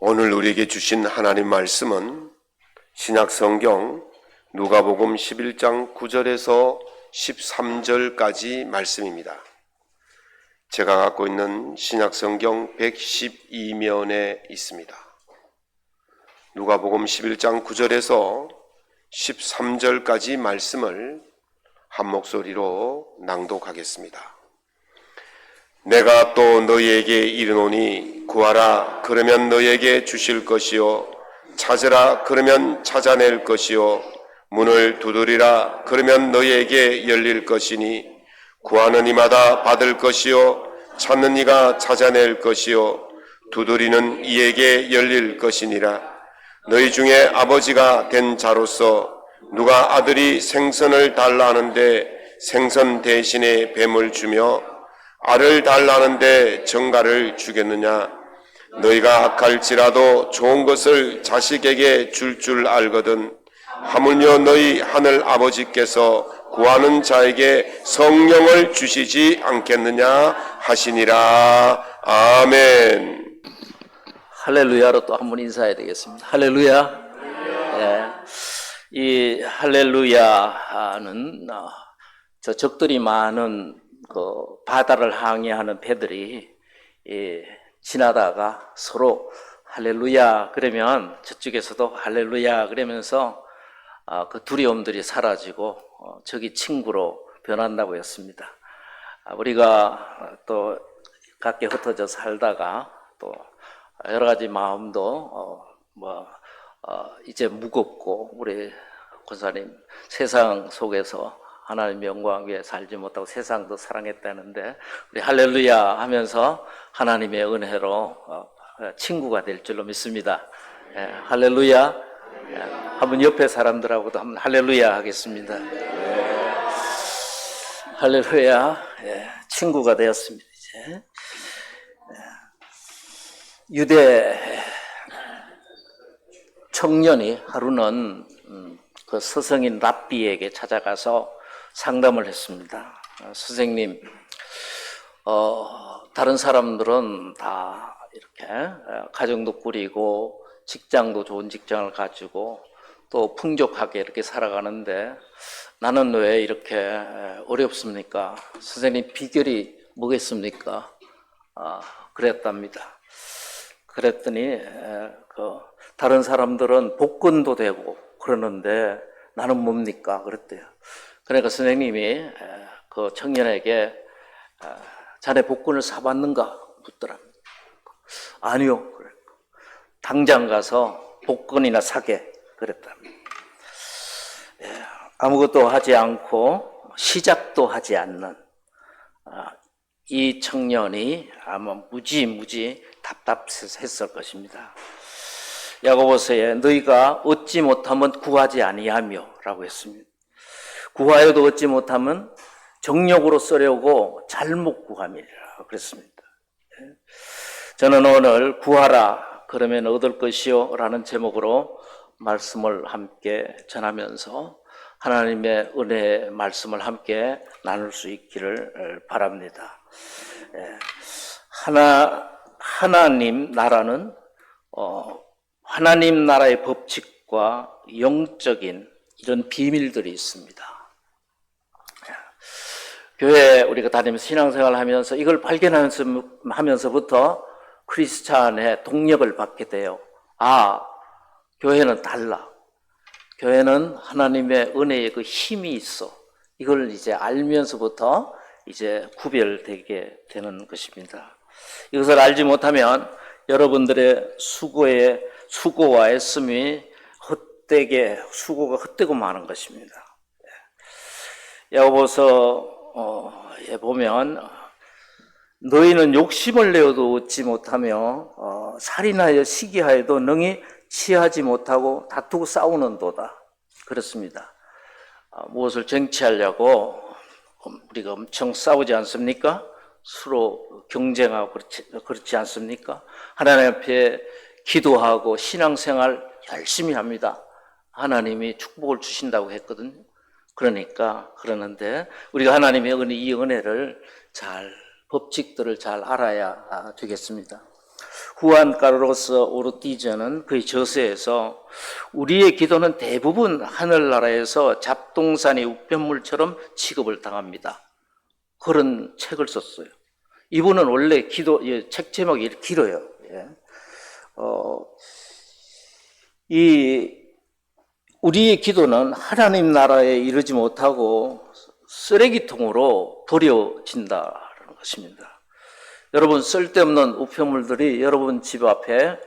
오늘 우리에게 주신 하나님 말씀은 신약성경 누가복음 11장 9절에서 13절까지 말씀입니다. 제가 갖고 있는 신약성경 112면에 있습니다. 누가복음 11장 9절에서 13절까지 말씀을 한 목소리로 낭독하겠습니다. 내가 또 너희에게 이르노니 구하라 그러면 너희에게 주실 것이요 찾으라 그러면 찾아낼 것이요 문을 두드리라 그러면 너희에게 열릴 것이니 구하는 이마다 받을 것이요 찾는 이가 찾아낼 것이요 두드리는 이에게 열릴 것이니라. 너희 중에 아버지가 된 자로서 누가 아들이 생선을 달라 하는데 생선 대신에 뱀을 주며 알을 달라 하는데 정갈을 주겠느냐? 너희가 악할지라도 좋은 것을 자식에게 줄 알거든 하물며 너희 하늘 아버지께서 구하는 자에게 성령을 주시지 않겠느냐 하시니라. 아멘. 할렐루야로 또 한 번 인사해야 되겠습니다. 할렐루야. 네. 이 할렐루야는 저 적들이 많은 그 바다를 항해하는 배들이 지나다가 서로 할렐루야 그러면 저쪽에서도 할렐루야 그러면서 그 두려움들이 사라지고 저기 친구로 변한다고 했습니다. 우리가 또 각기 흩어져 살다가 또 여러 가지 마음도 이제 무겁고 우리 권사님 세상 속에서 하나님의 영광 위에 살지 못하고 세상도 사랑했다는데 우리 할렐루야 하면서 하나님의 은혜로 친구가 될 줄로 믿습니다. 할렐루야. 한번 옆에 사람들하고도 한번 할렐루야 하겠습니다. 할렐루야. 친구가 되었습니다. 이제 유대 청년이 하루는 그 스승인 랍비에게 찾아가서 상담을 했습니다. 선생님, 다른 사람들은 다 이렇게 가정도 꾸리고 직장도 좋은 직장을 가지고 또 풍족하게 이렇게 살아가는데 나는 왜 이렇게 어렵습니까? 선생님, 비결이 뭐겠습니까? 그랬답니다. 그랬더니 다른 사람들은 복권도 되고 그러는데 나는 뭡니까? 그랬대요. 그러니까 선생님이 그 청년에게 자네 복권을 사봤는가? 묻더랍니다. 아니요. 당장 가서 복권이나 사게 그랬답니다. 아무것도 하지 않고 시작도 하지 않는 이 청년이 아마 무지 답답했을 것입니다. 야고보서에 너희가 얻지 못하면 구하지 아니하며 라고 했습니다. 구하여도 얻지 못하면 정욕으로 쓰려고 잘못 구함이라 그랬습니다. 저는 오늘 구하라 그러면 얻을 것이요 라는 제목으로 말씀을 함께 전하면서 하나님의 은혜의 말씀을 함께 나눌 수 있기를 바랍니다. 하나님 나라는 하나님 나라의 법칙과 영적인 이런 비밀들이 있습니다. 교회 우리가 다니면서 신앙생활을 하면서 이걸 발견하면서부터 크리스찬의 동력을 받게 돼요. 교회는 달라. 교회는 하나님의 은혜의 그 힘이 있어. 이걸 이제 알면서부터 이제 구별되게 되는 것입니다. 이것을 알지 못하면 여러분들의 수고와 애씀이 수고가 헛되고 마는 것입니다. 야고보서에 보면 너희는 욕심을 내어도 얻지 못하며 살인하여 시기하여도 능히 취하지 못하고 다투고 싸우는도다. 그렇습니다. 무엇을 쟁취하려고 우리가 엄청 싸우지 않습니까? 서로 경쟁하고 그렇지 않습니까? 하나님 앞에 기도하고 신앙생활 열심히 합니다. 하나님이 축복을 주신다고 했거든요. 그러는데 우리가 하나님의 이 은혜를 법칙들을 잘 알아야 되겠습니다. 후안 카르로스 오르티즈는 그의 저서에서 우리의 기도는 대부분 하늘나라에서 잡동사니 우편물처럼 취급을 당합니다. 그런 책을 썼어요. 이분은 원래 책 제목이 길어요. 우리의 기도는 하나님 나라에 이르지 못하고 쓰레기통으로 버려진다는 것입니다. 여러분, 쓸데없는 우편물들이 여러분 집 앞에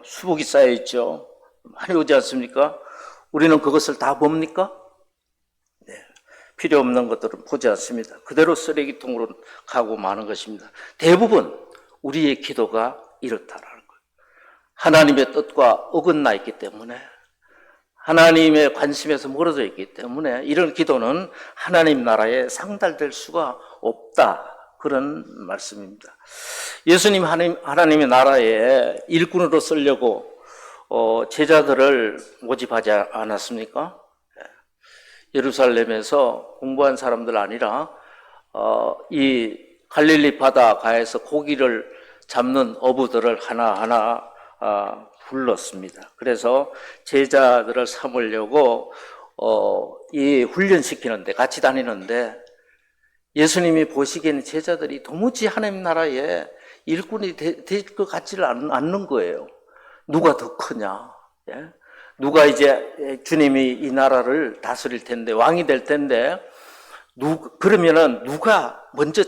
수북이 쌓여 있죠. 많이 오지 않습니까? 우리는 그것을 다 봅니까? 네. 필요 없는 것들은 보지 않습니다. 그대로 쓰레기통으로 가고 마는 것입니다. 대부분 우리의 기도가 이렇다라는 거예요. 하나님의 뜻과 어긋나 있기 때문에, 하나님의 관심에서 멀어져 있기 때문에 이런 기도는 하나님 나라에 상달될 수가 없다. 그런 말씀입니다. 예수님 하나님의 나라에 일꾼으로 쓰려고 제자들을 모집하지 않았습니까? 예루살렘에서 공부한 사람들 아니라 이 갈릴리 바다가에서 고기를 잡는 어부들을 하나하나 불렀습니다. 그래서 제자들을 삼으려고 이 훈련시키는데, 같이 다니는데, 예수님이 보시기에는 제자들이 도무지 하나님 나라에 일꾼이 될 것 같지를 않는 거예요. 누가 더 크냐? 예? 누가 이제 주님이 이 나라를 다스릴 텐데, 왕이 될 텐데, 그러면은 누가 먼저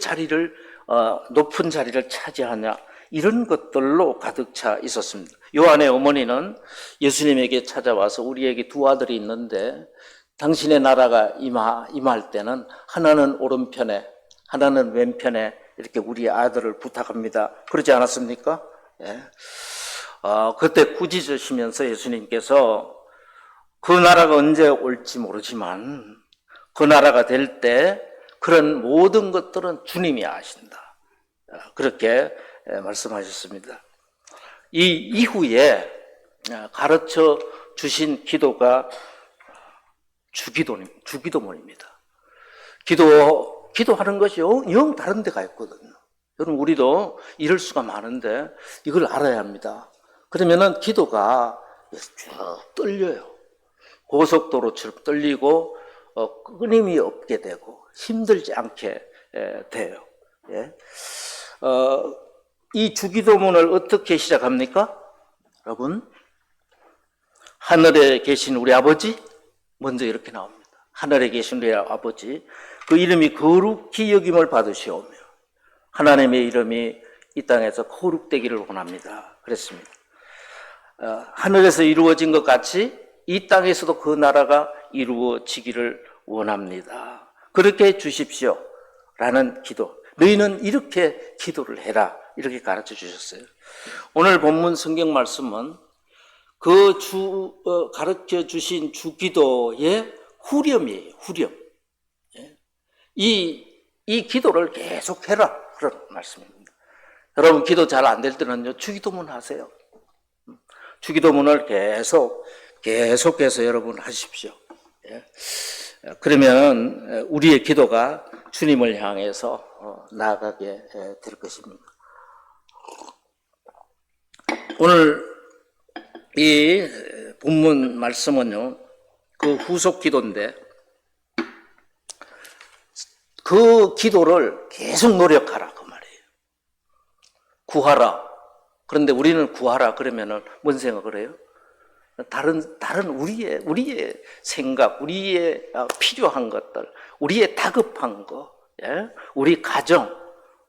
높은 자리를 차지하냐? 이런 것들로 가득 차 있었습니다. 요한의 어머니는 예수님에게 찾아와서 우리에게 두 아들이 있는데 당신의 나라가 임할 때는 하나는 오른편에 하나는 왼편에 이렇게 우리 아들을 부탁합니다. 그러지 않았습니까? 예. 그때 꾸짖으시면서 예수님께서 그 나라가 언제 올지 모르지만 그 나라가 될 때 그런 모든 것들은 주님이 아신다. 그렇게 말씀하셨습니다. 이 이후에 가르쳐 주신 기도가 주기도문입니다. 기도하는 것이 영 다른 데가 있거든요. 여러분, 우리도 이럴 수가 많은데 이걸 알아야 합니다. 그러면은 기도가 쭉 떨려요. 고속도로처럼 떨리고 끊임이 없게 되고 힘들지 않게 돼요. 예. 이 주기도문을 어떻게 시작합니까? 여러분, 하늘에 계신 우리 아버지, 먼저 이렇게 나옵니다. 하늘에 계신 우리 아버지, 그 이름이 거룩히 여김을 받으시오며 하나님의 이름이 이 땅에서 거룩되기를 원합니다. 그랬습니다. 하늘에서 이루어진 것 같이 이 땅에서도 그 나라가 이루어지기를 원합니다. 그렇게 해 주십시오 라는 기도. 너희는 이렇게 기도를 해라, 이렇게 가르쳐 주셨어요. 오늘 본문 성경 말씀은 그 가르쳐 주신 주기도의 후렴이에요. 후렴. 이 기도를 계속해라, 그런 말씀입니다. 여러분, 기도 잘 안 될 때는요, 주기도문 하세요. 주기도문을 계속해서 여러분 하십시오. 그러면 우리의 기도가 주님을 향해서 나아가게 될 것입니다. 오늘 이 본문 말씀은요, 그 후속 기도인데, 그 기도를 계속 노력하라, 그 말이에요. 구하라. 그런데 우리는 구하라 그러면은 뭔 생각을 해요? 다른 우리의 생각, 우리의 필요한 것들, 우리의 다급한 거, 예? 우리 가정,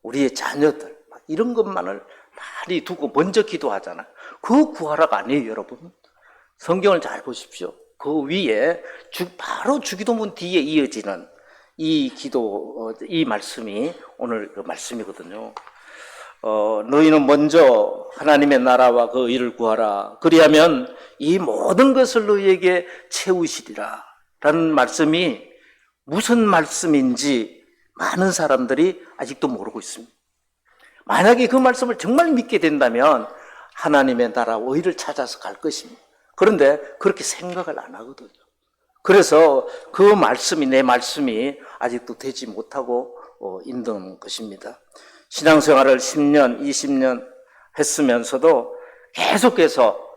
우리의 자녀들, 이런 것만을 많이 두고 먼저 기도하잖아요. 그 구하라가 아니에요, 여러분. 성경을 잘 보십시오. 그 위에 바로 주기도문 뒤에 이어지는 이 말씀이 오늘 그 말씀이거든요. 너희는 먼저 하나님의 나라와 그 일을 구하라. 그리하면 이 모든 것을 너희에게 채우시리라. 라는 말씀이 무슨 말씀인지 많은 사람들이 아직도 모르고 있습니다. 만약에 그 말씀을 정말 믿게 된다면 하나님의 나라와 의를 찾아서 갈 것입니다. 그런데 그렇게 생각을 안 하거든요. 그래서 그 말씀이, 내 말씀이 아직도 되지 못하고 있는 것입니다. 신앙생활을 10년, 20년 했으면서도 계속해서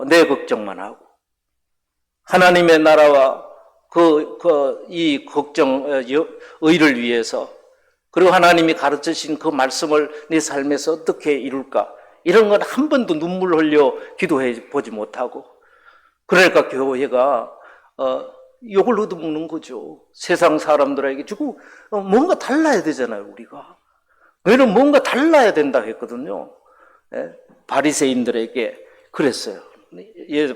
내 걱정만 하고 하나님의 나라와 이 걱정, 의를 위해서 그리고 하나님이 가르치신 그 말씀을 내 삶에서 어떻게 이룰까? 이런 건 한 번도 눈물 흘려 기도해 보지 못하고 그러니까 교회가 욕을 얻어먹는 거죠. 세상 사람들에게 주고 뭔가 달라야 되잖아요, 우리가. 너희는 뭔가 달라야 된다 했거든요. 바리새인들에게 그랬어요.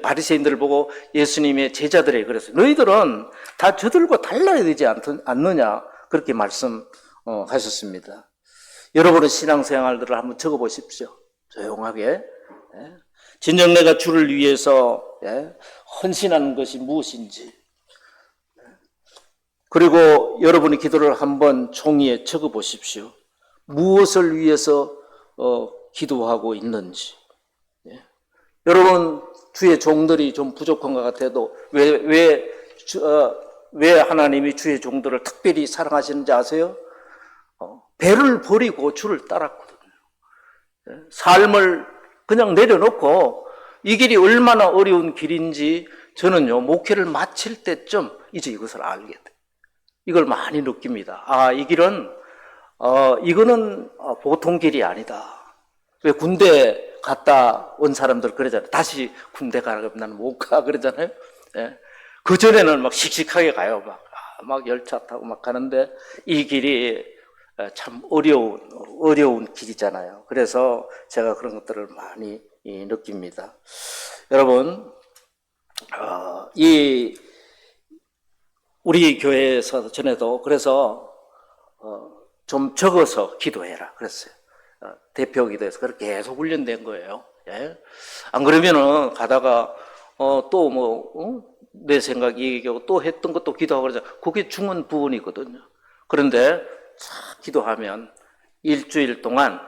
바리새인들을 보고 예수님의 제자들에게 그랬어요. 너희들은 다 저들과 달라야 되지 않느냐 그렇게 말씀하셨습니다. 여러분의 신앙생활들을 한번 적어보십시오. 조용하게. 진정 내가 주를 위해서 헌신하는 것이 무엇인지 그리고 여러분의 기도를 한번 종이에 적어보십시오. 무엇을 위해서 기도하고 있는지. 여러분 주의 종들이 좀 부족한 것 같아도 왜 하나님이 주의 종들을 특별히 사랑하시는지 아세요? 배를 버리고 주를 따랐거든요. 삶을 그냥 내려놓고 이 길이 얼마나 어려운 길인지 저는요 목회를 마칠 때쯤 이제 이것을 알게 돼요. 이걸 많이 느낍니다. 이 길은 이거는 보통 길이 아니다. 왜 군대 갔다 온 사람들 그러잖아요. 다시 군대 가라고 나는 못 가 그러잖아요. 그 전에는 막 씩씩하게 가요. 막 열차 타고 막 가는데 이 길이 참 어려운 길이잖아요. 그래서 제가 그런 것들을 많이 느낍니다. 여러분, 우리 교회에서 전에도 그래서 좀 적어서 기도해라 그랬어요. 대표 기도에서 그렇게 계속 훈련된 거예요. 안 그러면은 가다가 또 내 생각 얘기하고 또 했던 것도 기도하고 그러잖아요. 그게 중은 부분이거든요. 그런데 기도하면 일주일 동안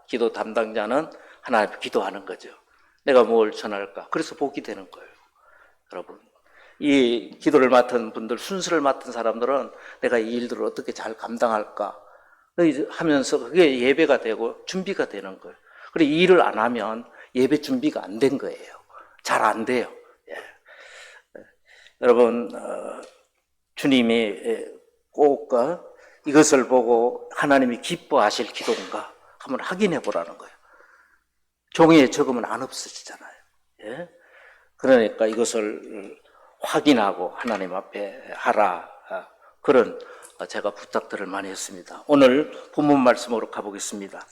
기도 담당자는 하나님 앞에 기도하는 거죠. 내가 뭘 전할까? 그래서 복이 되는 거예요. 여러분, 이 기도를 맡은 분들, 순서를 맡은 사람들은 내가 이 일들을 어떻게 잘 감당할까 하면서 그게 예배가 되고 준비가 되는 거예요. 그리고 이 일을 안 하면 예배 준비가 안 된 거예요. 잘 안 돼요. 여러분, 주님이 꼭 이것을 보고 하나님이 기뻐하실 기도인가 한번 확인해 보라는 거예요. 종이에 적으면 안 없어지잖아요. 그러니까 이것을 확인하고 하나님 앞에 하라. 그런 제가 부탁들을 많이 했습니다. 오늘 본문 말씀으로 가보겠습니다.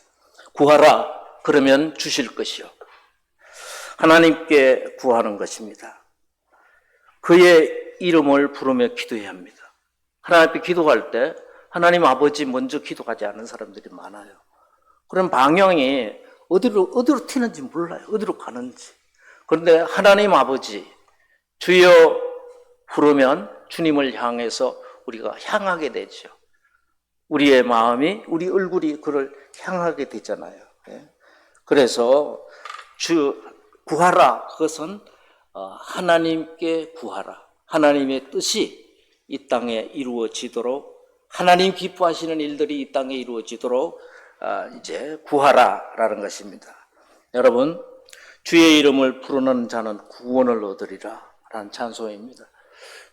구하라 그러면 주실 것이요. 하나님께 구하는 것입니다. 그의 이름을 부르며 기도해야 합니다. 하나님 앞에 기도할 때 하나님 아버지 먼저 기도하지 않는 사람들이 많아요. 그럼 방향이 어디로 튀는지 몰라요. 어디로 가는지. 그런데 하나님 아버지 주여 부르면 주님을 향해서 우리가 향하게 되죠. 우리의 마음이, 우리 얼굴이 그를 향하게 되잖아요. 그래서 구하라. 그것은 하나님께 구하라. 하나님의 뜻이 이 땅에 이루어지도록, 하나님 기뻐하시는 일들이 이 땅에 이루어지도록 이제 구하라라는 것입니다. 여러분, 주의 이름을 부르는 자는 구원을 얻으리라 라는 찬송입니다.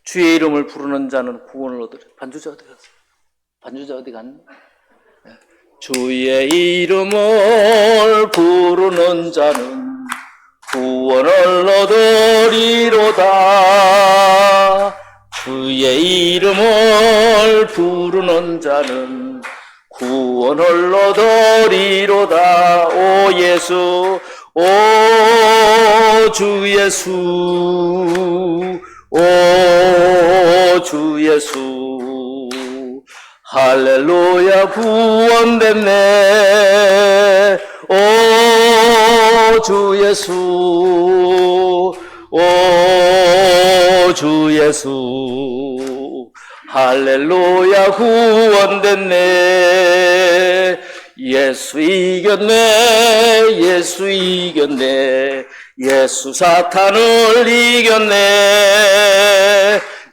주의 이름을 부르는 자는 구원을 얻으리라. 반주자 어디 갔어요? 반주자 어디 갔나? 주의 이름을 부르는 자는 구원을 얻으리로다. 주의 이름을 부르는 자는 구원을 얻으리로다. 오 예수, 오 주 예수, 오 주 예수. 할렐루야 구원됐네. 오 주 예수, 오 주 예수. 할렐루야 구원됐네. 예수 이겼네. 예수 이겼네. 예수 사탄을 이겼네.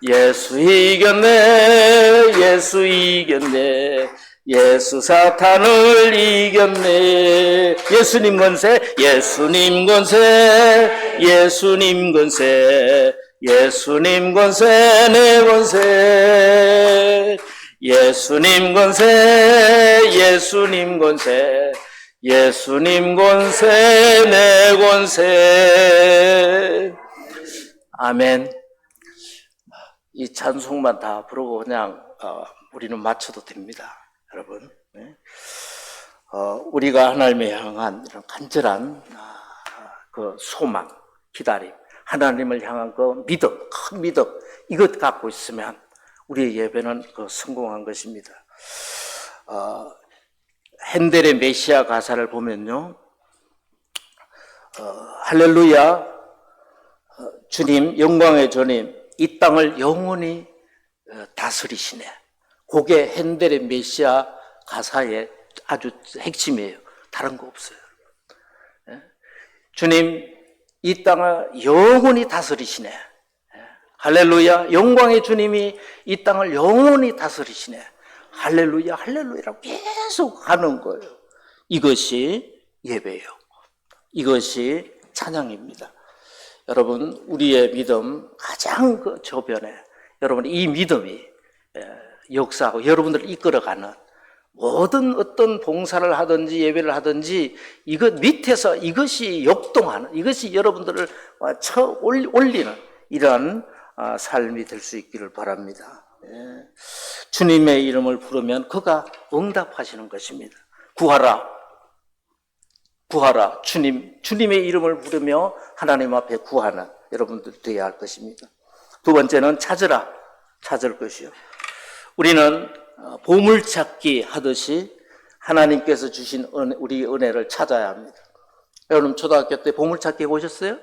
예수 이겼네. 예수 이겼네. 예수 사탄을 이겼네. 예수님 권세, 예수님 권세, 예수님 권세, 예수님 권세, 내 권세. 예수님 권세, 예수님 권세, 예수님 권세, 내 권세. 아멘. 이 찬송만 다 부르고 그냥 우리는 맞춰도 됩니다, 여러분. 우리가 하나님을 향한 이런 간절한 그 소망, 기다림, 하나님을 향한 그 믿음, 큰 믿음, 이것 갖고 있으면 우리의 예배는 성공한 것입니다. 핸델의 메시아 가사를 보면요, 할렐루야, 주님, 영광의 주님, 이 땅을 영원히 다스리시네. 그게 핸델의 메시아 가사의 아주 핵심이에요. 다른 거 없어요. 주님, 이 땅을 영원히 다스리시네. 할렐루야, 영광의 주님이 이 땅을 영원히 다스리시네. 할렐루야, 할렐루야라고 계속 하는 거예요. 이것이 예배예요. 이것이 찬양입니다. 여러분, 우리의 믿음 가장 그 저변에 여러분 이 믿음이 역사하고 여러분들을 이끌어가는 모든 어떤 봉사를 하든지 예배를 하든지 이것 밑에서 이것이 역동하는, 이것이 여러분들을 쳐 올리는 이러한 삶이 될 수 있기를 바랍니다. 주님의 이름을 부르면 그가 응답하시는 것입니다. 구하라, 구하라. 주님의 이름을 부르며 하나님 앞에 구하는 여러분들 되어야 할 것입니다. 두 번째는 찾으라, 찾을 것이요. 우리는 보물찾기 하듯이 하나님께서 주신 우리 은혜를 찾아야 합니다. 여러분 초등학교 때 보물찾기 해보셨어요?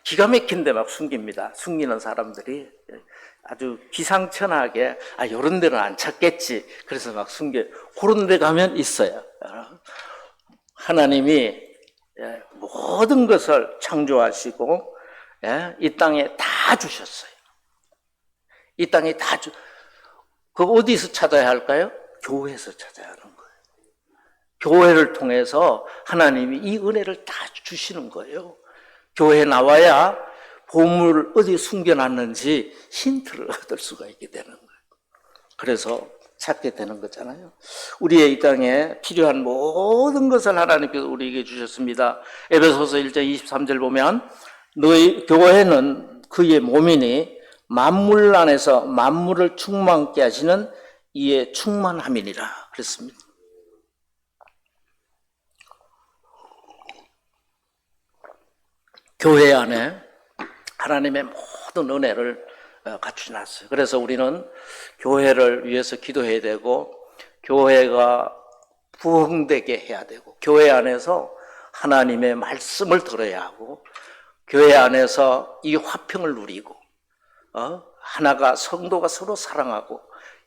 기가 막힌데 막 숨깁니다. 숨기는 사람들이 아주 기상천하게 이런 데는 안 찾겠지. 그래서 막 숨겨. 그런 데 가면 있어요. 하나님이 모든 것을 창조하시고 이 땅에 다 주셨어요. 이 땅에 다 그 어디서 찾아야 할까요? 교회에서 찾아야 하는 거예요. 교회를 통해서 하나님이 이 은혜를 다 주시는 거예요. 교회에 나와야 보물을 어디에 숨겨놨는지 힌트를 얻을 수가 있게 되는 거예요. 그래서 찾게 되는 거잖아요. 우리의 이 땅에 필요한 모든 것을 하나님께서 우리에게 주셨습니다. 에베소서 1장 23절 보면 너희 교회는 그의 몸이니 만물 안에서 만물을 충만케 하시는 이의 충만함이니라 그랬습니다. 교회 안에 하나님의 모든 은혜를 갖추놨어요. 그래서 우리는 교회를 위해서 기도해야 되고 교회가 부흥되게 해야 되고 교회 안에서 하나님의 말씀을 들어야 하고 교회 안에서 이 화평을 누리고 하나가 성도가 서로 사랑하고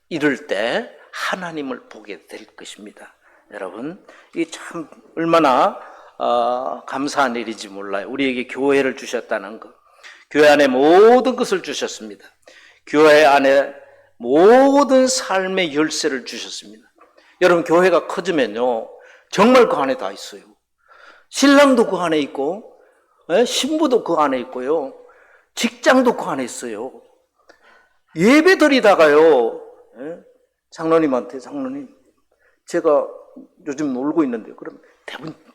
이럴 때 하나님을 보게 될 것입니다. 여러분, 이 참 얼마나 감사한 일인지 몰라요. 우리에게 교회를 주셨다는 것. 교회 안에 모든 것을 주셨습니다. 교회 안에 모든 삶의 열쇠를 주셨습니다. 여러분, 교회가 커지면요 정말 그 안에 다 있어요. 신랑도 그 안에 있고 신부도 그 안에 있고요, 직장도 그 안에 있어요. 예배 드리다가요 장로님한테 장로님 제가 요즘 놀고 있는데요, 그럼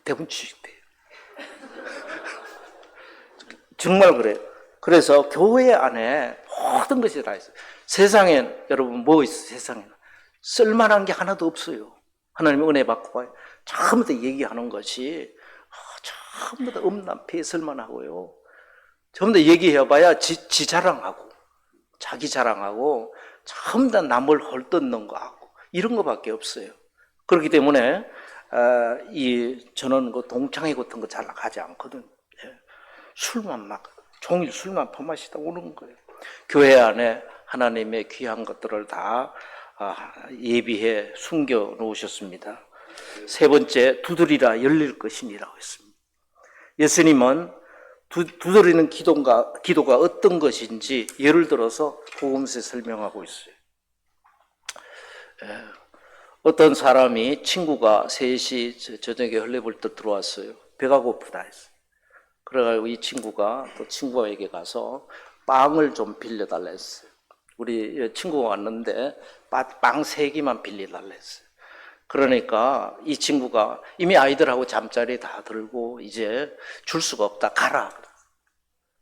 대본 치신대요. 정말 그래요. 그래서 교회 안에 모든 것이 다 있어요. 세상엔 여러분 뭐 있어요? 세상에는 쓸만한 게 하나도 없어요. 하나님의 은혜 받고 봐요. 전부 다 얘기하는 것이 전부 다 음란폐설만 하고요. 전부 다 얘기해봐야 지 자랑하고 자기 자랑하고 전부 다 남을 헐뜯는 거 하고 이런 거밖에 없어요. 그렇기 때문에 저는 그 동창회 같은 거 잘 가지 않거든. 술만 막 종일 술만 퍼마시다 오는 거예요. 교회 안에 하나님의 귀한 것들을 다 예비해 숨겨 놓으셨습니다. 세 번째, 두드리라 열릴 것이니라고 했습니다. 예수님은 두드리는 기도가 어떤 것인지 예를 들어서 복음서에 설명하고 있어요. 어떤 사람이 친구가 3시 저녁에 헐레벌떡 들어왔어요. 배가 고프다 했어요. 그래가지고 이 친구가 또 친구에게 가서 빵을 좀 빌려달라 했어요. 우리 친구가 왔는데 빵 3개만 빌려달라 했어요. 그러니까 이 친구가 이미 아이들하고 잠자리 다 들고 이제 줄 수가 없다. 가라.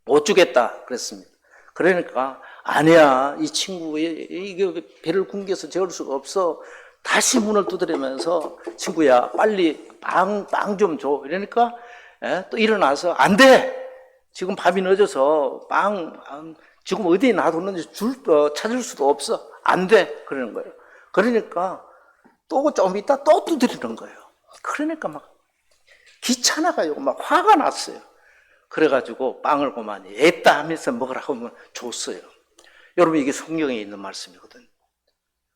못 주겠다. 그랬습니다. 그러니까 아니야. 이 친구의 이게 배를 굶겨서 재울 수가 없어. 다시 문을 두드리면서 친구야 빨리 빵 좀 줘. 이러니까 또 일어나서 안 돼. 지금 밤이 늦어서 빵 지금 어디에 놔뒀는지 찾을 수도 없어. 안 돼. 그러는 거예요. 그러니까 또 좀 있다 또 두드리는 거예요. 그러니까 막 귀찮아가지고 막 화가 났어요. 그래가지고 빵을 그만이 애다 하면서 먹으라고 하면 줬어요. 여러분 이게 성경에 있는 말씀이거든요.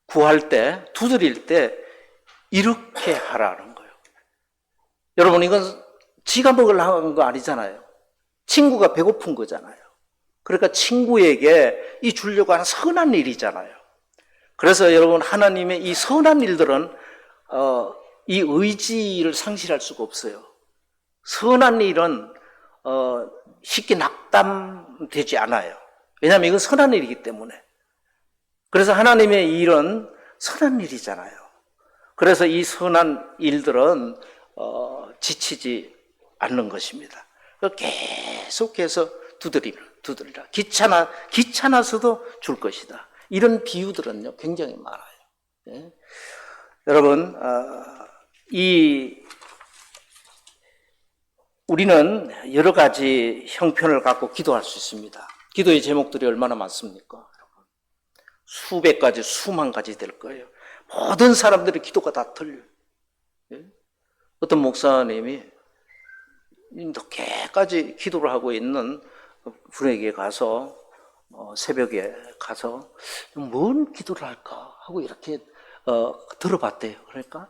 구할 때, 두드릴 때 이렇게 하라는 거예요. 여러분 이건 지가 먹으려고 한 거 아니잖아요. 친구가 배고픈 거잖아요. 그러니까 친구에게 이 주려고 하는 선한 일이잖아요. 그래서 여러분 하나님의 이 선한 일들은 이 의지를 상실할 수가 없어요. 선한 일은 쉽게 낙담되지 않아요. 왜냐하면 이건 선한 일이기 때문에. 그래서 하나님의 일은 선한 일이잖아요. 그래서 이 선한 일들은 지치지 않는 것입니다. 계속해서 두드리라. 귀찮아서도 줄 것이다. 이런 비유들은요 굉장히 많아요. 예? 여러분 우리는 여러 가지 형편을 갖고 기도할 수 있습니다. 기도의 제목들이 얼마나 많습니까? 수백 가지, 수만 가지 될 거예요. 모든 사람들의 기도가 다 틀려요. 예? 어떤 목사님이 늦게까지 기도를 하고 있는 분에게 가서 새벽에 가서 뭔 기도를 할까 하고 이렇게 들어봤대요. 그러니까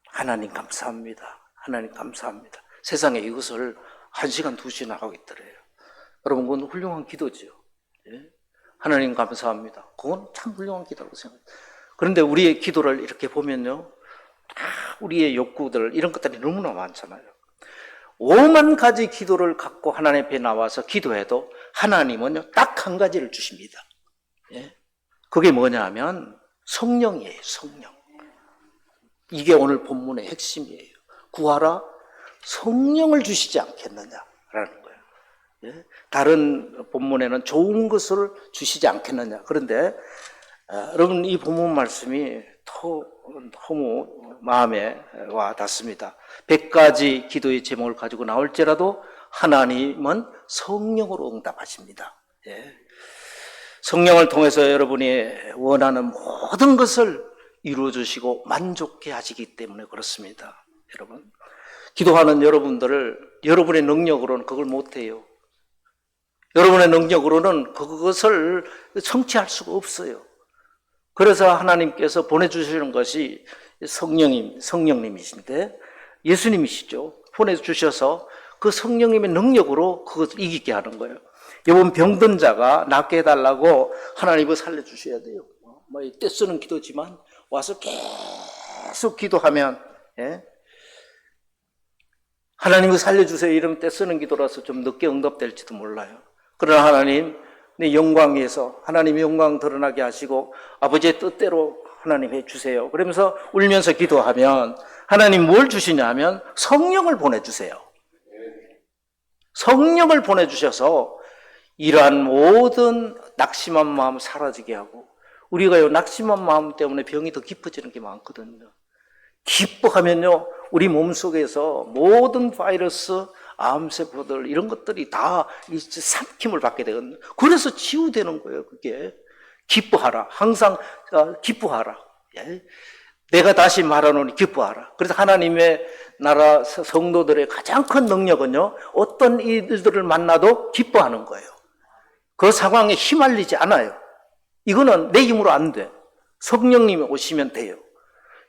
하나님 감사합니다. 하나님 감사합니다. 세상에 이것을 1시간, 2시간 하고 있더래요. 여러분 그건 훌륭한 기도죠. 예? 하나님 감사합니다. 그건 참 훌륭한 기도라고 생각합니다. 그런데 우리의 기도를 이렇게 보면요, 우리의 욕구들 이런 것들이 너무나 많잖아요. 5만 가지 기도를 갖고 하나님 앞에 나와서 기도해도 하나님은요 딱 한 가지를 주십니다. 예? 그게 뭐냐 하면 성령이에요. 성령. 이게 오늘 본문의 핵심이에요. 구하라 성령을 주시지 않겠느냐라는 거예요. 예? 다른 본문에는 좋은 것을 주시지 않겠느냐. 그런데 여러분 이 본문 말씀이 너무 마음에 와 닿습니다. 100가지 기도의 제목을 가지고 나올지라도 하나님은 성령으로 응답하십니다. 예. 성령을 통해서 여러분이 원하는 모든 것을 이루어주시고 만족해 하시기 때문에 그렇습니다. 여러분 기도하는 여러분의 능력으로는 그걸 못해요. 여러분의 능력으로는 그것을 성취할 수가 없어요. 그래서 하나님께서 보내주시는 것이 성령님이신데 예수님이시죠. 보내주셔서 그 성령님의 능력으로 그것을 이기게 하는 거예요. 이번 병든 자가 낫게 해달라고 하나님을 살려주셔야 돼요. 떼쓰는 기도지만 와서 계속 기도하면 하나님을 살려주세요 이러면 떼쓰는 기도라서 좀 늦게 응답될지도 몰라요. 그러나 하나님 내 영광 위에서 하나님의 영광 드러나게 하시고 아버지의 뜻대로 하나님 해주세요. 그러면서 울면서 기도하면 하나님 뭘 주시냐 하면 성령을 보내주세요. 성령을 보내주셔서 이러한 모든 낙심한 마음 사라지게 하고 우리가 요 낙심한 마음 때문에 병이 더 깊어지는 게 많거든요. 기뻐하면요 우리 몸속에서 모든 바이러스, 암세포들 이런 것들이 다 삼킴을 받게 되거든요. 그래서 치유되는 거예요. 그게 기뻐하라. 항상 기뻐하라. 예? 내가 다시 말하노니 기뻐하라. 그래서 하나님의 나라 성도들의 가장 큰 능력은요 어떤 일들을 만나도 기뻐하는 거예요. 그 상황에 휘말리지 않아요. 이거는 내 힘으로 안 돼. 성령님이 오시면 돼요.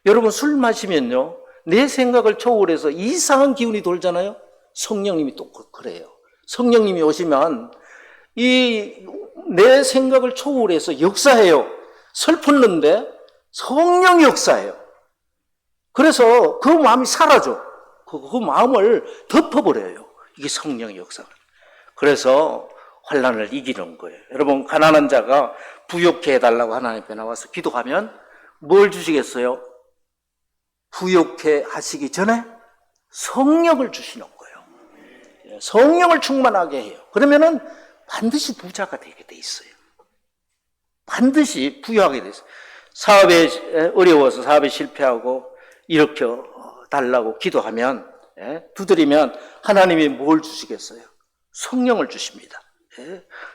여러분 술 마시면요 내 생각을 초월해서 이상한 기운이 돌잖아요. 성령님이 또 그래요. 성령님이 오시면 이 내 생각을 초월해서 역사해요. 슬펐는데 성령의 역사예요. 그래서 그 마음이 사라져. 그 마음을 덮어버려요. 이게 성령의 역사. 그래서 환난을 이기는 거예요. 여러분, 가난한 자가 부욕해 해달라고 하나님 앞에 나와서 기도하면 뭘 주시겠어요? 부욕해 하시기 전에 성령을 주시는 거예요. 성령을 충만하게 해요. 그러면은 반드시 부자가 되게 돼 있어요. 반드시 부유하게 돼 있어요. 사업에 어려워서 사업에 실패하고 이렇게 달라고 기도하면, 두드리면 하나님이 뭘 주시겠어요? 성령을 주십니다.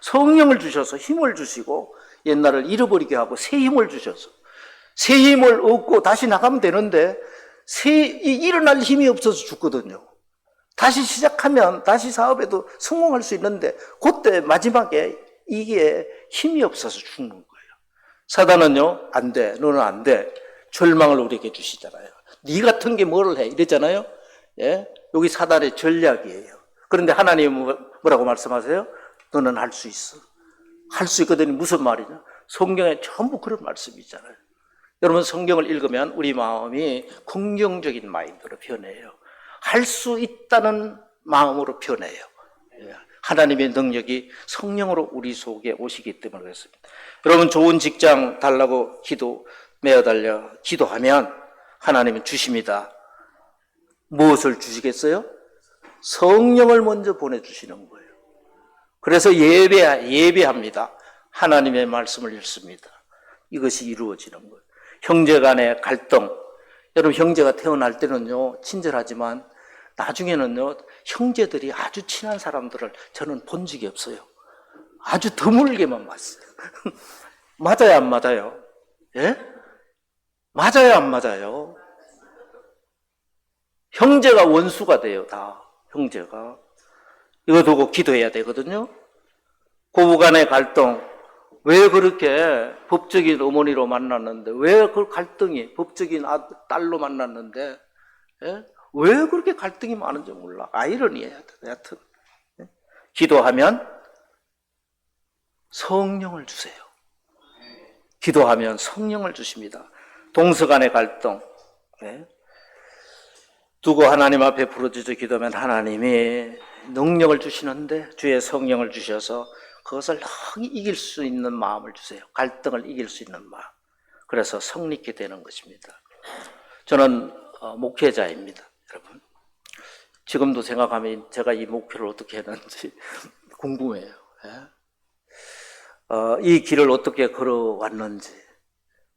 성령을 주셔서 힘을 주시고 옛날을 잃어버리게 하고 새 힘을 주셔서 새 힘을 얻고 다시 나가면 되는데 일어날 힘이 없어서 죽거든요. 다시 시작하면 다시 사업에도 성공할 수 있는데 그때 마지막에 이게 힘이 없어서 죽는 거예요. 사단은요, 안 돼, 너는 안 돼. 절망을 우리에게 주시잖아요. 네 같은 게 뭐를 해 이랬잖아요. 여기 사단의 전략이에요. 그런데 하나님은 뭐라고 말씀하세요? 너는 할 수 있어. 할 수 있거든요. 무슨 말이냐? 성경에 전부 그런 말씀이 있잖아요. 여러분, 성경을 읽으면 우리 마음이 긍정적인 마인드로 변해요. 할 수 있다는 마음으로 변해요. 하나님의 능력이 성령으로 우리 속에 오시기 때문에 그렇습니다. 여러분, 좋은 직장 달라고 매어달려 기도하면 하나님은 주십니다. 무엇을 주시겠어요? 성령을 먼저 보내주시는 거예요. 그래서 예배합니다. 하나님의 말씀을 읽습니다. 이것이 이루어지는 거예요. 형제 간의 갈등. 여러분, 형제가 태어날 때는요, 친절하지만 나중에는요, 형제들이 아주 친한 사람들을 저는 본 적이 없어요. 아주 드물게만 봤어요. 맞아요, 안 맞아요? 예? 맞아요, 안 맞아요? 형제가 원수가 돼요, 다. 형제가. 이거 두고 기도해야 되거든요. 고부 간의 갈등. 왜 그렇게 법적인 어머니로 만났는데, 왜 그 갈등이 법적인 딸로 만났는데, 왜 그렇게 갈등이 많은지 몰라. 아이러니해야 돼. 여하튼. 기도하면 성령을 주세요. 기도하면 성령을 주십니다. 동서 간의 갈등. 두고 하나님 앞에 부르짖어 기도하면 하나님이 능력을 주시는데 주의 성령을 주셔서 그것을 능히 이길 수 있는 마음을 주세요. 갈등을 이길 수 있는 마음. 그래서 성립게 되는 것입니다. 저는 목회자입니다. 여러분, 지금도 생각하면 제가 이 목표를 어떻게 했는지 궁금해요. 이 길을 어떻게 걸어왔는지.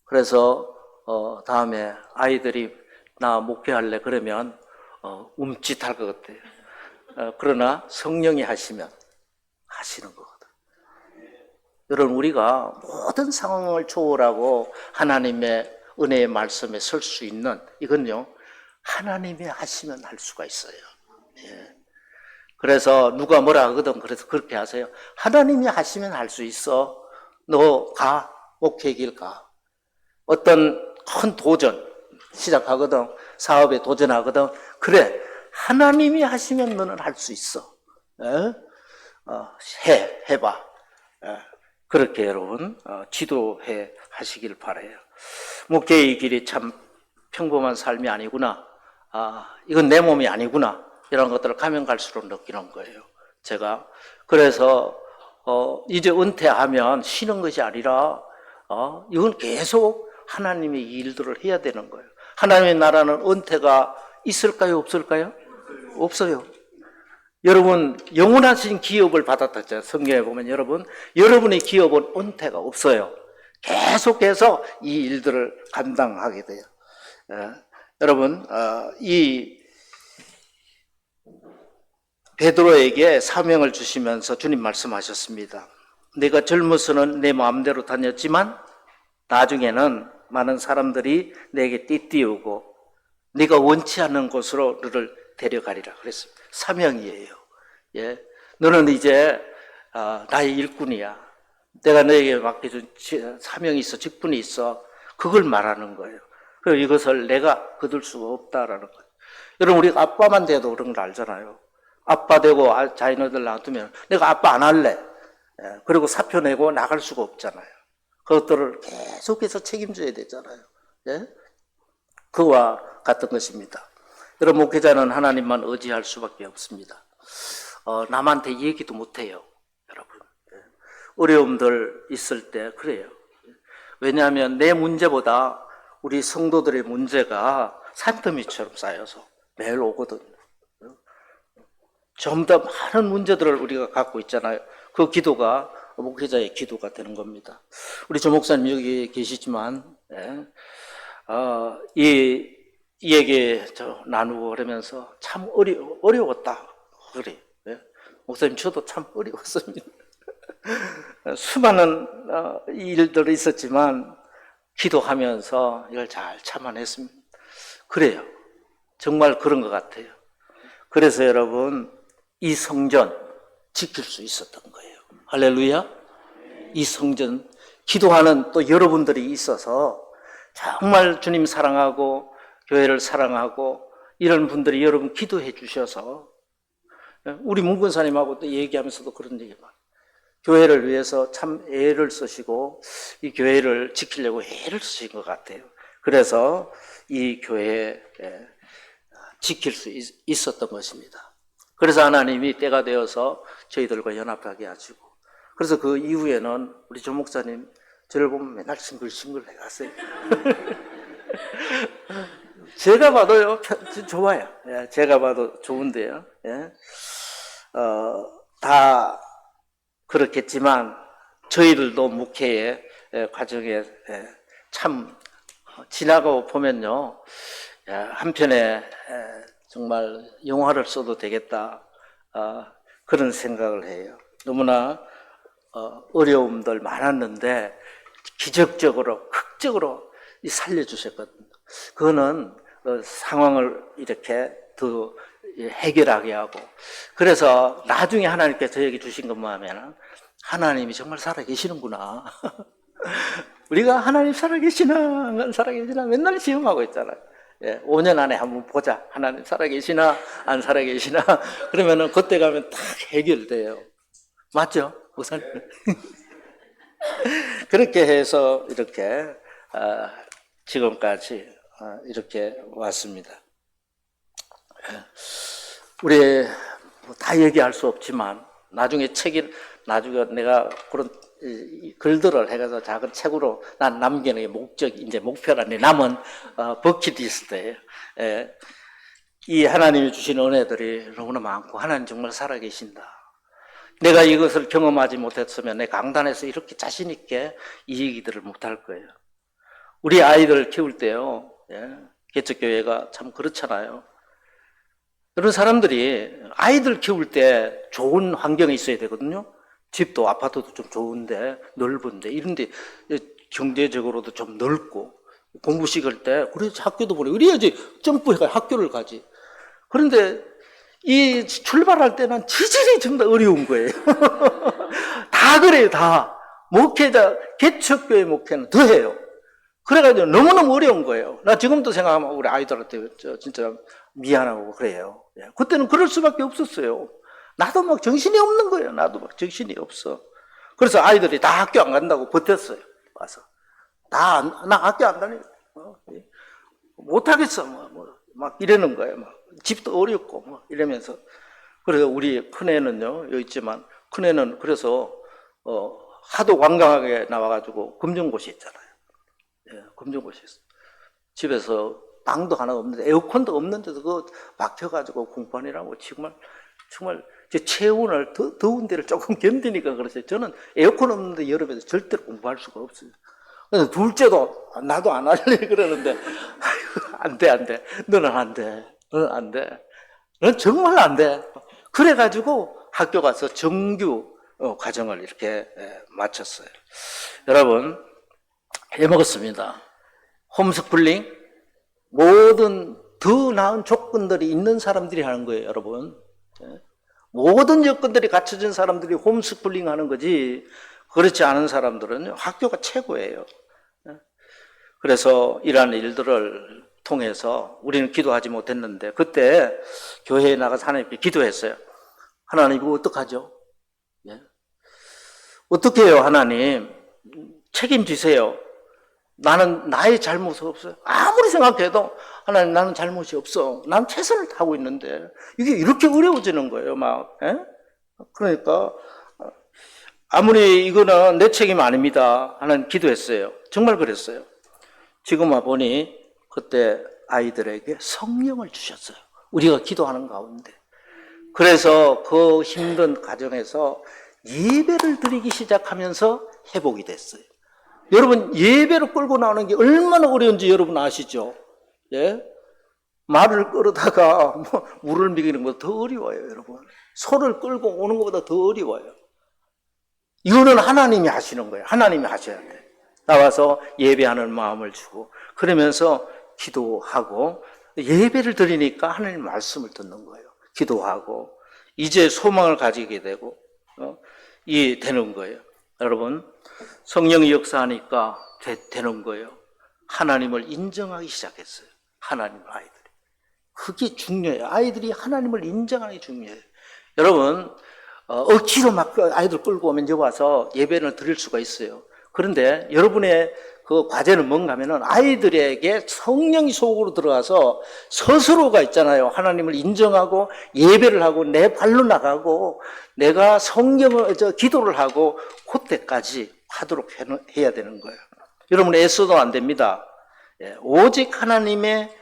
그래서 다음에 아이들이 나 목회할래 그러면 움찔할 것 같아요. 그러나 성령이 하시면 하시는 거거든. 여러분, 우리가 모든 상황을 초월하고 하나님의 은혜의 말씀에 설 수 있는 이건요, 하나님이 하시면 할 수가 있어요. 그래서 누가 뭐라 하거든. 그래서 그렇게 하세요. 하나님이 하시면 할 수 있어. 너 가. 목회 길 가. 어떤 큰 도전 시작하거든. 사업에 도전하거든. 그래. 하나님이 하시면 너는 할 수 있어. 해봐. 그렇게 여러분 지도해 하시길 바라요. 목회의 길이 참 평범한 삶이 아니구나. 이건 내 몸이 아니구나. 이런 것들을 가면 갈수록 느끼는 거예요. 제가 그래서 이제 은퇴하면 쉬는 것이 아니라 이건 계속 하나님의 일들을 해야 되는 거예요. 하나님의 나라는 은퇴가 있을까요? 없을까요? 없어요. 여러분, 영원하신 기업을 받았다잖아요. 성경에 보면 여러분의 기업은 은퇴가 없어요. 계속해서 이 일들을 감당하게 돼요. 여러분, 이 베드로에게 사명을 주시면서 주님 말씀하셨습니다. 내가 젊어서는 내 마음대로 다녔지만 나중에는 많은 사람들이 내게 띠띠우고 네가 원치 않는 곳으로 너를 데려가리라 그랬습니다. 사명이에요. 너는 이제 나의 일꾼이야. 내가 너에게 맡겨준 사명이 있어, 직분이 있어. 그걸 말하는 거예요. 그리고 이것을 내가 거둘 수가 없다라는 거예요. 여러분, 우리가 아빠만 돼도 그런 걸 알잖아요. 아빠 되고 자녀들 놔두면 내가 아빠 안 할래. 그리고 사표 내고 나갈 수가 없잖아요. 그것들을 계속해서 책임져야 되잖아요. 예? 그와 같은 것입니다. 여러분, 목회자는 하나님만 의지할 수밖에 없습니다. 남한테 얘기도 못해요, 여러분. 예. 어려움들 있을 때 그래요. 왜냐하면 내 문제보다 우리 성도들의 문제가 산더미처럼 쌓여서 매일 오거든요. 좀 더 많은 문제들을 우리가 갖고 있잖아요. 그 기도가 목회자의 기도가 되는 겁니다. 우리 조 목사님 여기 계시지만, 예. 이 얘기 나누고 그러면서 참 어려웠다. 그래. 예. 목사님, 저도 참 어려웠습니다. 수많은 일들이 있었지만, 기도하면서 이걸 잘 참아냈습니다. 그래요. 정말 그런 것 같아요. 그래서 여러분, 이 성전 지킬 수 있었던 거예요. 할렐루야. 이 성전, 기도하는 또 여러분들이 있어서 정말 주님 사랑하고 교회를 사랑하고 이런 분들이 여러분 기도해 주셔서, 우리 문근사님하고 또 얘기하면서도 그런 얘기 많아요. 교회를 위해서 참 애를 쓰시고 이 교회를 지키려고 애를 쓰신 것 같아요. 그래서 이 교회에 지킬 수 있었던 것입니다. 그래서 하나님이 때가 되어서 저희들과 연합하게 하시고, 그래서 그 이후에는 우리 조 목사님 저를 보면 맨날 싱글싱글 해갔어요. 제가 봐도요, 좋아요. 예, 제가 봐도 좋은데요. 예. 다 그렇겠지만 저희들도 목회의 과정에 참 지나가고 보면요, 한편에 정말 영화를 써도 되겠다, 그런 생각을 해요. 너무나 어려움들 많았는데 기적적으로 극적으로 살려주셨거든요. 그거는 상황을 이렇게 더 해결하게 하고, 그래서 나중에 하나님께서 저에게 주신 것만 하면 하나님이 정말 살아계시는구나. 우리가 하나님 살아계시나 안 살아계시나 맨날 시험하고 있잖아요. 5년 안에 한번 보자. 하나님 살아계시나 안 살아계시나. 그러면은 그때 가면 딱 해결돼요. 맞죠? 우선 그렇게 해서 이렇게 지금까지 이렇게 왔습니다. 우리 다 얘기할 수 없지만 나중에 나중에 내가 그런 글들을 해가지고 작은 책으로 난 남기는 게 이제 목표라니 남은 버킷리스트예요. 이 하나님이 주신 은혜들이 너무나 많고 하나님 정말 살아계신다. 내가 이것을 경험하지 못했으면 내 강단에서 이렇게 자신 있게 이 얘기들을 못할 거예요. 우리 아이들 키울 때요, 개척교회가 참 그렇잖아요. 이런 사람들이 아이들 키울 때 좋은 환경에 있어야 되거든요. 집도 아파트도 좀 좋은데 넓은데 이런데 경제적으로도 좀 넓고 공부 시킬 때 그래야지 학교도 보내. 그래야지 점프해가 학교를 가지. 그런데 이 출발할 때는 지질이 정말 어려운 거예요. 다 그래요, 다. 목회자, 개척교회 목회는 더 해요. 그래가지고 너무너무 어려운 거예요. 나 지금도 생각하면 우리 아이들한테 진짜 미안하고 그래요. 그때는 그럴 수밖에 없었어요. 나도 막 정신이 없는 거예요. 나도 막 정신이 없어. 그래서 아이들이 다 학교 안 간다고 버텼어요. 와서. 나 학교 안 다니. 못하겠어. 막 이러는 거예요. 막 집도 어렵고 뭐 이러면서. 그래서 우리 큰애는요, 여기 있지만 큰애는 그래서 하도 관광하게 나와가지고 검정고시 했잖아요. 검정고시 했어. 집에서 방도 하나 없는데 에어컨도 없는데도 그거 막혀가지고 공부하느라고 정말 제 체온을 더운 데를 조금 견디니까 그러세요. 저는 에어컨 없는데 여름에도 절대로 공부할 수가 없어요. 그래서 둘째도 나도 안 할래 그러는데 안 돼. 너는 안 돼. 넌 정말 안 돼. 그래가지고 학교 가서 정규 과정을 이렇게 마쳤어요. 여러분, 해먹었습니다. 홈스쿨링, 모든 더 나은 조건들이 있는 사람들이 하는 거예요, 여러분. 모든 여건들이 갖춰진 사람들이 홈스쿨링 하는 거지, 그렇지 않은 사람들은 학교가 최고예요. 그래서 이러한 일들을 통해서 우리는 기도하지 못했는데, 그때 교회에 나가서 하나님께 기도했어요. 하나님, 이거 어떡하죠? 어떻게 해요, 하나님? 책임지세요. 나는 나의 잘못은 없어요. 아무리 생각해도 하나님 나는 잘못이 없어. 난 최선을 다하고 있는데 이게 이렇게 어려워지는 거예요. 막 그러니까 아무리 이거는 내 책임 아닙니다. 하나님 기도했어요. 정말 그랬어요. 지금 와보니 그때 아이들에게 성령을 주셨어요. 우리가 기도하는 가운데. 그래서 그 힘든 과정에서 예배를 드리기 시작하면서 회복이 됐어요. 여러분 예배를 끌고 나오는 게 얼마나 어려운지 여러분 아시죠? 예? 말을 끌어다가 물을 먹이는 것보다 더 어려워요, 여러분. 소를 끌고 오는 것보다 더 어려워요. 이거는 하나님이 하시는 거예요. 하나님이 하셔야 돼요. 나와서 예배하는 마음을 주고 그러면서 기도하고 예배를 드리니까 하나님 말씀을 듣는 거예요. 기도하고 이제 소망을 가지게 되고 이 되는 거예요. 여러분 성령이 역사하니까 되는 거예요. 하나님을 인정하기 시작했어요. 하나님 아이들이. 그게 중요해요. 아이들이 하나님을 인정하는 게 중요해요. 여러분 억지로 막 아이들 끌고 오면 여기 와서 예배를 드릴 수가 있어요. 그런데 여러분의 그 과제는 뭔가 하면은 아이들에게 성령이 속으로 들어가서 스스로가 있잖아요. 하나님을 인정하고 예배를 하고 내 발로 나가고 내가 성경을 기도를 하고 그때까지 하도록 해야 되는 거예요. 여러분 애써도 안 됩니다. 오직 하나님의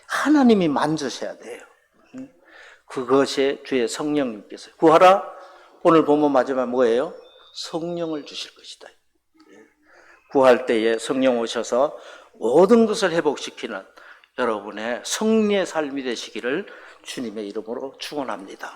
하나님이 만드셔야 돼요. 그것이 주의 성령님께서 구하라. 오늘 보면 마지막 뭐예요? 성령을 주실 것이다. 구할 때에 성령 오셔서 모든 것을 회복시키는 여러분의 승리의 삶이 되시기를 주님의 이름으로 축원합니다.